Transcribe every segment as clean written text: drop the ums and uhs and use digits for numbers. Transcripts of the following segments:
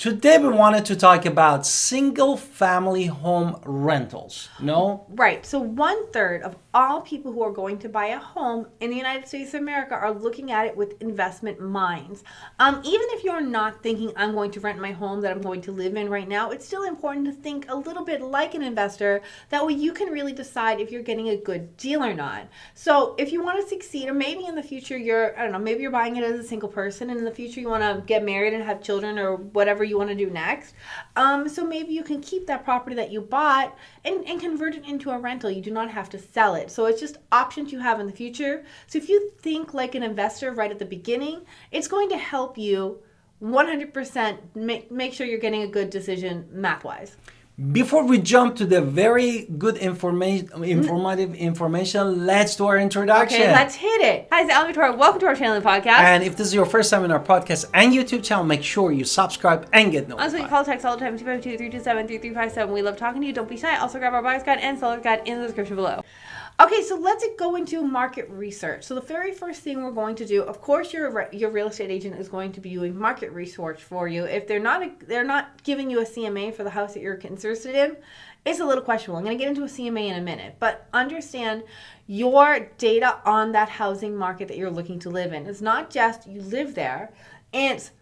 Today we wanted to talk about single family home rentals. No? Right. So 1/3 of all people who are going to buy a home in the United States of America are looking at it with investment minds. Even if you're not thinking I'm going to rent my home that I'm going to live in right now, it's still important to think a little bit like an investor. That way you can really decide if you're getting a good deal or not. So if you want to succeed, or maybe in the future maybe you're buying it as a single person, and in the future you want to get married and have children or whatever you want to do next. So maybe you can keep that property that you bought and convert it into a rental. You do not have to sell it. So it's just options you have in the future. So if you think like an investor right at the beginning, it's going to help you 100% make sure you're getting a good decision math-wise. Before we jump to the very good informative information, let's do our introduction. Okay, let's hit it. Hi, it's Alan Victoria. Welcome to our channel and podcast. And if this is your first time in our podcast and YouTube channel, make sure you subscribe and get notified. Also, you call text all the time, 252-327-3357. We love talking to you. Don't be shy. Also, grab our buyer's guide and seller's guide in the description below. Okay, so let's go into market research. So the very first thing we're going to do, of course, your real estate agent is going to be doing market research for you. If they're not giving you a CMA for the house that you're interested in, it's a little questionable. I'm going to get into a CMA in a minute, but understand your data on that housing market that you're looking to live in. It's not just you live there, it's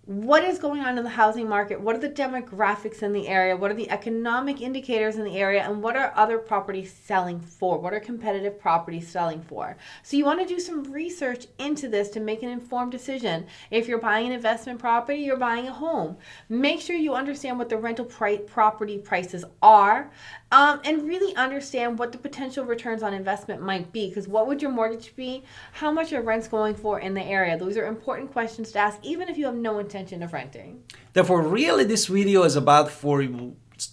what is going on in the housing market? What are the demographics in the area? What are the economic indicators in the area? And what are other properties selling for? What are competitive properties selling for? So you want to do some research into this to make an informed decision. If you're buying an investment property, you're buying a home. Make sure you understand what the rental property prices are, and really understand what the potential returns on investment might be. Because what would your mortgage be? How much are rents going for in the area? Those are important questions to ask, even if you have no intention of renting. Therefore, really, this video is about for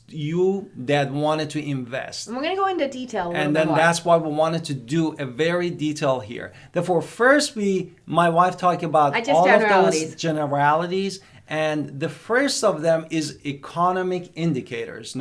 you that wanted to invest. And we're going to go into detail a little and bit then more. That's why we wanted to do a very detail here. Therefore, first my wife talked about all of those generalities, and the first of them is economic indicators,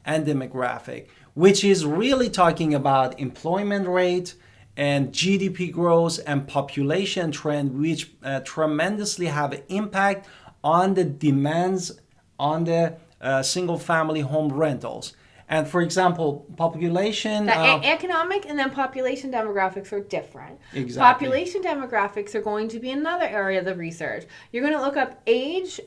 and demographic, which is really talking about employment rate and GDP growth and population trend, which tremendously have an impact on the demands on the single family home rentals. And for example, population... economic and then population demographics are different. Exactly. Population demographics are going to be another area of the research. You're going to look up age,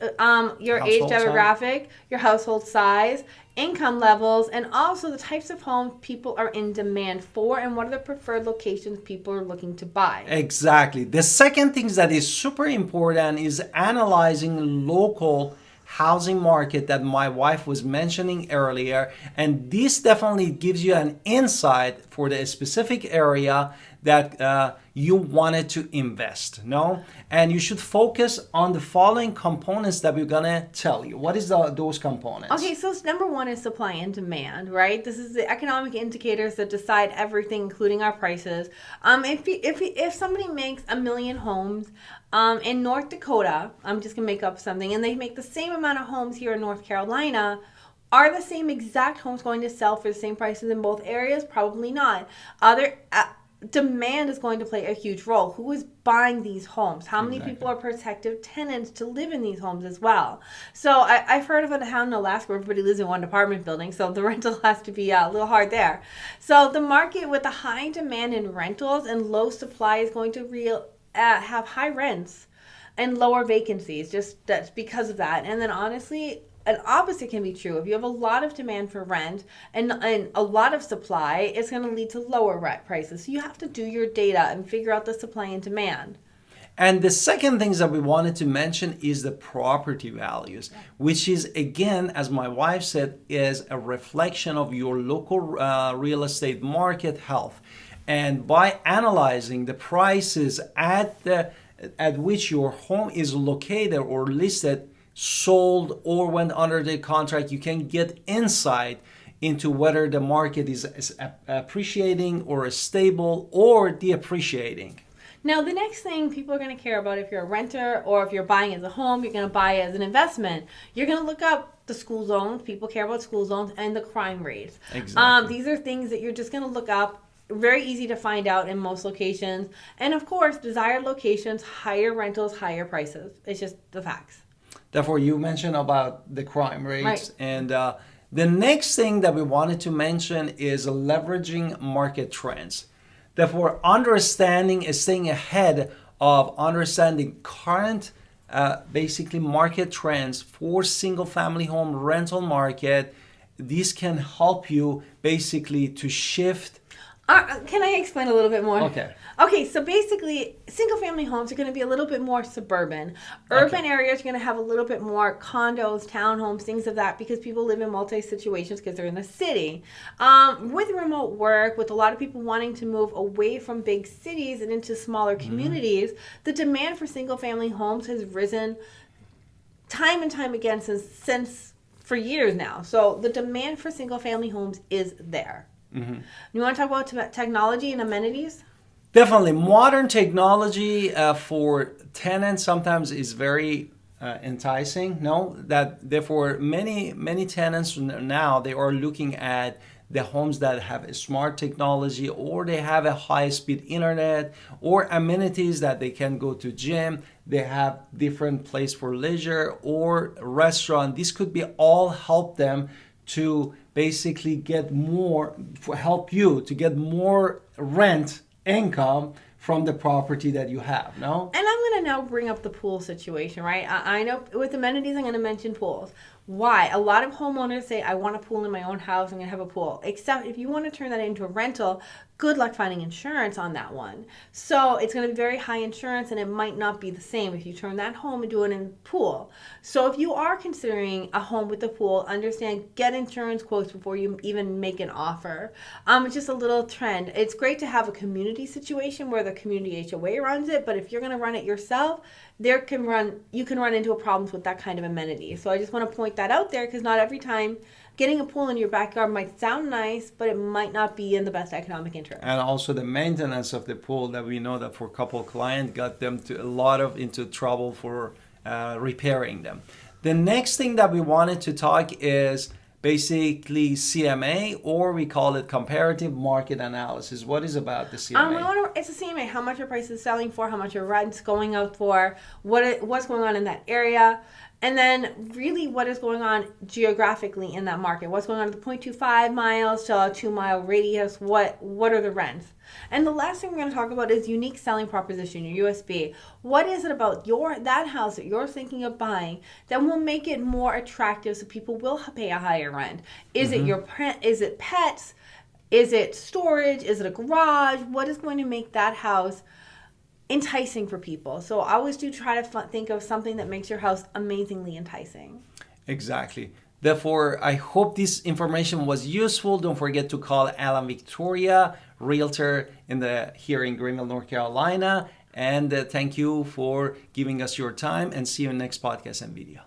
your age demographic, your household size, income levels, and also the types of homes people are in demand for, and what are the preferred locations people are looking to buy. Exactly. The second thing that is super important is analyzing local housing market that my wife was mentioning earlier, and this definitely gives you an insight for the specific area that you wanted to invest. And you should focus on the following components that we're gonna tell you. What is those components? Okay, so number one is supply and demand, right? This is the economic indicators that decide everything, including our prices. If somebody makes 1 million homes in North Dakota, I'm just gonna make up something, and they make the same amount of homes here in North Carolina, are the same exact homes going to sell for the same prices in both areas? Probably not. Demand is going to play a huge role. Who is buying these homes? How many people are prospective tenants to live in these homes as well? So I've heard of a town in Alaska where everybody lives in one apartment building, so the rental has to be a little hard there. So the market with the high demand in rentals and low supply is going to have high rents and lower vacancies, that's because of that. And then honestly, an opposite can be true. If you have a lot of demand for rent and a lot of supply, it's going to lead to lower rent prices. So you have to do your data and figure out the supply and demand. And the second things that we wanted to mention is the property values, which is, again, as my wife said, is a reflection of your local real estate market health. And by analyzing the prices at which your home is located or listed, sold, or went under the contract, you can get insight into whether the market is appreciating or stable or depreciating. Now, the next thing people are going to care about, if you're a renter or if you're buying as a home, you're going to buy as an investment, you're going to look up the school zones. People care about school zones and the crime rates. Exactly. These are things that you're just going to look up. Very easy to find out in most locations. And of course, desired locations, higher rentals, higher prices. It's just the facts. Therefore, you mentioned about the crime rates. Right. And the next thing that we wanted to mention is leveraging market trends. Therefore, understanding is staying ahead of understanding current basically market trends for single family home rental market. These can help you basically to shift. Can I explain a little bit more? Okay. Okay, so basically, single-family homes are going to be a little bit more suburban. Urban areas are going to have a little bit more condos, townhomes, things of that, because people live in multi-situations because they're in the city. With remote work, with a lot of people wanting to move away from big cities and into smaller communities, the demand for single-family homes has risen time and time again since for years now. So the demand for single-family homes is there. You want to talk about technology and amenities? Definitely. Modern technology for tenants sometimes is very enticing. No, that therefore many tenants now, they are looking at the homes that have a smart technology, or they have a high-speed internet, or amenities that they can go to gym. They have different place for leisure or restaurant. This could be all help them to basically get more, help you to get more rent income from the property that you have, no? And I'm going to now bring up the pool situation, right? I know with amenities, I'm going to mention pools. Why? A lot of homeowners say, I want a pool in my own house, I'm going to have a pool. Except if you want to turn that into a rental, good luck finding insurance on that one. So it's going to be very high insurance, and it might not be the same if you turn that home and do it in a pool. So if you are considering a home with a pool, understand, get insurance quotes before you even make an offer. It's just a little trend. It's great to have a community situation where the community HOA runs it, but if you're going to run it yourself, you can run into problems with that kind of amenity. So I just want to point that out there, because not every time getting a pool in your backyard might sound nice, but it might not be in the best economic interest. And also the maintenance of the pool, that we know that for a couple of clients got them to a lot of into trouble for repairing them. The next thing that we wanted to talk is basically CMA, or we call it comparative market analysis. What is about the CMA? It's the CMA. How much your price is selling for, how much your rent's going out for, what's going on in that area, and then really what is going on geographically in that market. What's going on at the 0.25 miles to a 2-mile radius? What are the rents? And the last thing we're going to talk about is unique selling proposition, your USP. What is it about that house that you're thinking of buying that will make it more attractive so people will pay a higher rent? Is it is it pets? Is it storage? Is it a garage? What is going to make that house enticing for people? So I always do try to think of something that makes your house amazingly enticing. Exactly. Therefore, I hope this information was useful. Don't forget to call Alan Victoria, realtor here in Greenville, North Carolina. And thank you for giving us your time, and see you in the next podcast and video.